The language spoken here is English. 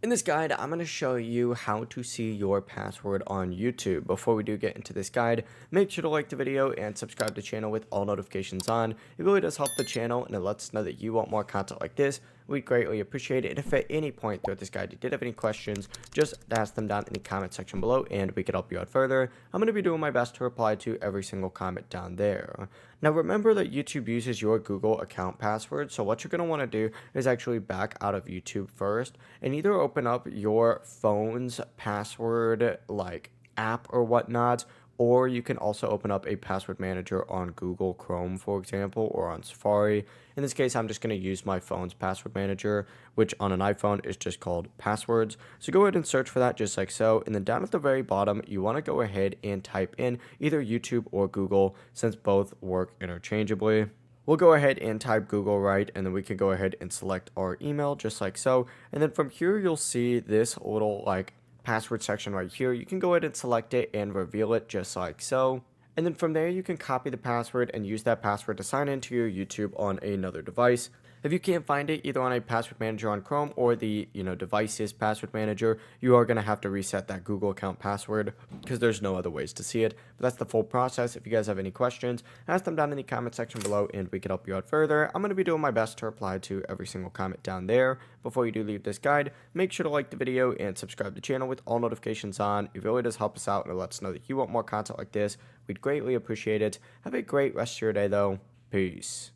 In this guide, I'm going to show you how to see your password on YouTube. Before we do get into this guide, make sure to like the video and subscribe to the channel with all notifications on. It really does help the channel and it lets us know that you want more content like this. We'd greatly appreciate it. And if at any point throughout this guide you did have any questions, just ask them down in the comment section below and we can help you out further. I'm going to be doing my best to reply to every single comment down there. Now remember that YouTube uses your Google account password, so what you're going to want to do is actually back out of YouTube first and either open up your phone's password like app or whatnot, or you can also open up a password manager on Google Chrome, for example, or on Safari. In this case, I'm just going to use my phone's password manager, which on an iPhone is just called Passwords. So go ahead and search for that just like so. And then down at the very bottom, you want to go ahead and type in either YouTube or Google, since both work interchangeably. We'll go ahead and type Google right, and then we can go ahead and select our email just like so. And then from here, you'll see this little like password section right here. You can go ahead and select it and reveal it just like so. And then from there, you can copy the password and use that password to sign into your YouTube on another device. If you can't find it either on a password manager on Chrome or the device's password manager, you are going to have to reset that Google account password because there's no other ways to see it. But that's the full process. If you guys have any questions, ask them down in the comment section below and we can help you out further. I'm going to be doing my best to reply to every single comment down there. Before you do leave this guide, make sure to like the video and subscribe to the channel with all notifications on. It really does help us out and it lets us know that you want more content like this. We'd greatly appreciate it. Have a great rest of your day though. Peace.